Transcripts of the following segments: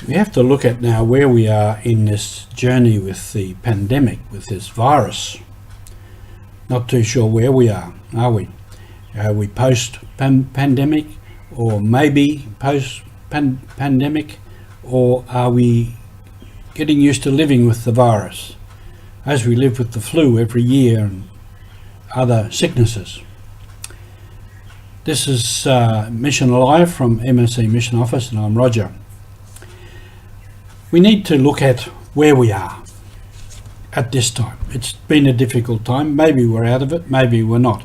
We have to look at now where we are in this journey with the pandemic, with this virus. Not too sure where we are we? Are we post-pandemic, or maybe post-pandemic, or are we getting used to living with the virus, as we live with the flu every year and other sicknesses? This is Mission Alive from MSC Mission Office, and I'm Roger. We need to look at where we are at this time. It's been a difficult time. Maybe we're out of it, maybe we're not.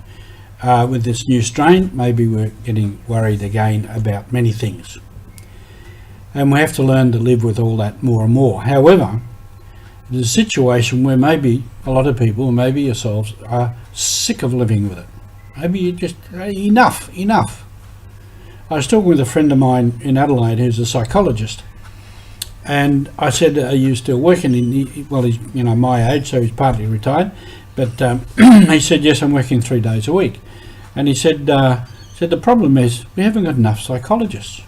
With this new strain, maybe we're getting worried again about many things. And we have to learn to live with all that more and more. However, there's a situation where maybe a lot of people, maybe yourselves, are sick of living with it. Maybe you just, enough. I was talking with a friend of mine in Adelaide who's a psychologist. And I said, are you still working? Well, he's my age, so he's partly retired. But he said, yes, I'm working 3 days a week. And he said, the problem is we haven't got enough psychologists.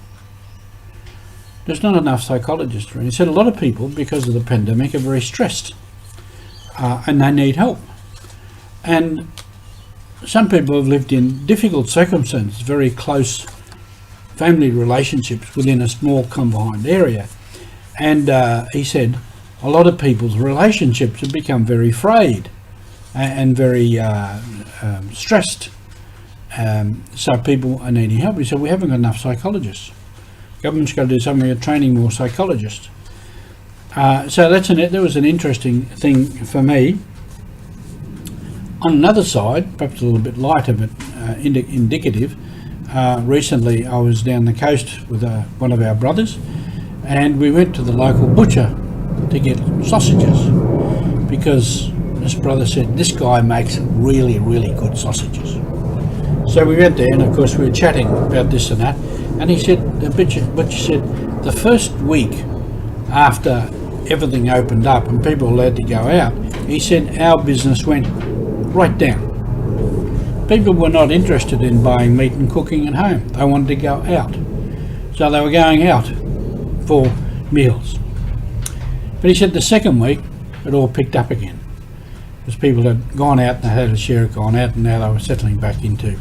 There's not enough psychologists. And he said a lot of people, because of the pandemic, are very stressed and they need help. And some people have lived in difficult circumstances, very close family relationships within a small confined area. And he said a lot of people's relationships have become very frayed and very stressed. So people are needing help. He said, we haven't got enough psychologists. Government's got to do something about training more psychologists. So that was an interesting thing for me. On another side, perhaps a little bit lighter but indicative, recently I was down the coast with one of our brothers, and we went to the local butcher to get sausages, because this brother said this guy makes really, really good sausages. So we went there, and of course we were chatting about this and that, and he said, the butcher said, the first week after everything opened up and people were allowed to go out, he said our business went right down. People were not interested in buying meat and cooking at home. They wanted to go out. So they were going out for meals. But he said the second week it all picked up again, because people had gone out and they had a share had gone out, and now they were settling back into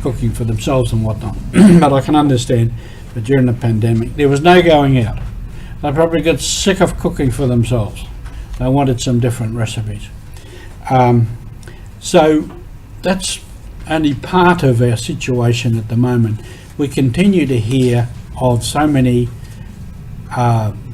cooking for themselves and whatnot. But I can understand that during the pandemic there was no going out. They probably got sick of cooking for themselves. They wanted some different recipes. So that's only part of our situation at the moment. We continue to hear of so many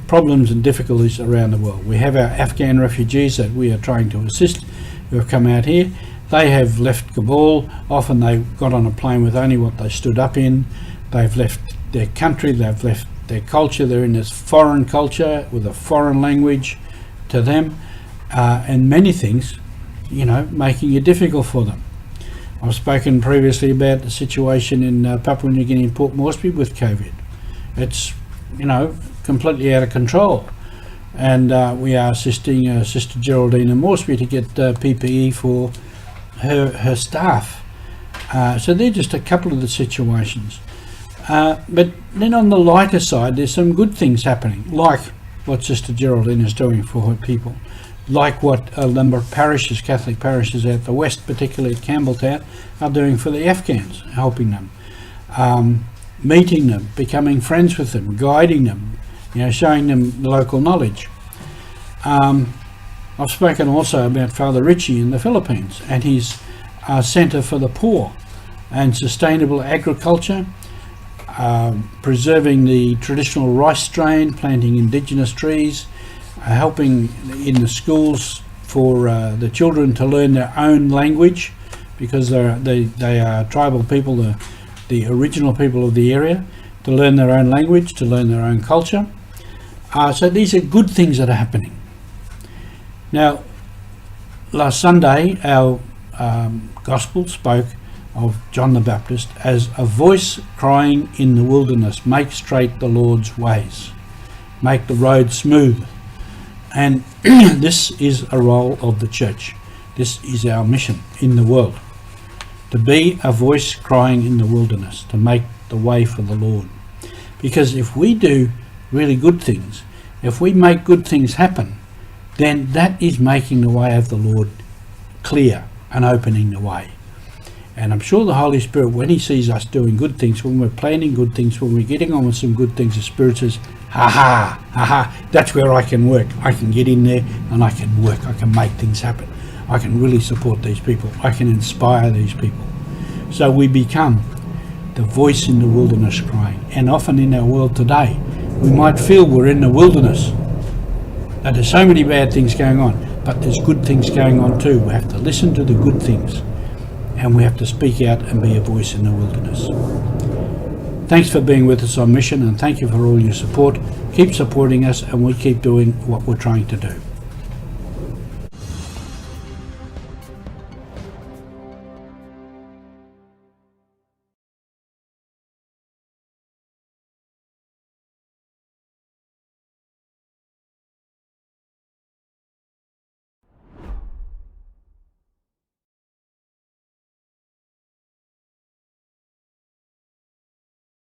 problems and difficulties around the world. We have our Afghan refugees that we are trying to assist, who have come out here. They have left Kabul. Often they got on a plane with only what they stood up in. They've left their country, they've left their culture. They're in this foreign culture with a foreign language to them, and many things, making it difficult for them. I've spoken previously about the situation in Papua New Guinea and Port Moresby with COVID. It's, completely out of control. And we are assisting Sister Geraldine in Moresby to get PPE for her staff. So they're just a couple of the situations. But then on the lighter side, there's some good things happening, like what Sister Geraldine is doing for her people, like what a number of parishes, Catholic parishes out the west, particularly at Campbelltown, are doing for the Afghans, helping them, meeting them, becoming friends with them, guiding them, showing them the local knowledge. I've spoken also about Father Ritchie in the Philippines and his Centre for the Poor and sustainable agriculture, preserving the traditional rice strain, planting indigenous trees, helping in the schools for the children to learn their own language, because they are tribal people, the original people of the area, to learn their own language, to learn their own culture. So these are good things that are happening. Now, last Sunday our Gospel spoke of John the Baptist as a voice crying in the wilderness, make straight the Lord's ways, make the road smooth. And this is a role of the church. This is our mission in the world, to be a voice crying in the wilderness, to make the way for the Lord. Because if we do really good things, if we make good things happen, then that is making the way of the Lord clear and opening the way. And I'm sure the Holy Spirit, when he sees us doing good things, when we're planning good things, when we're getting on with some good things, the Spirit says, that's where I can work. I can get in there and I can work. I can make things happen. I can really support these people. I can inspire these people. So we become the voice in the wilderness crying. And often in our world today, we might feel we're in the wilderness, that there's so many bad things going on, but there's good things going on too. We have to listen to the good things, and we have to speak out and be a voice in the wilderness. Thanks for being with us on Mission, and thank you for all your support. Keep supporting us, and we keep doing what we're trying to do.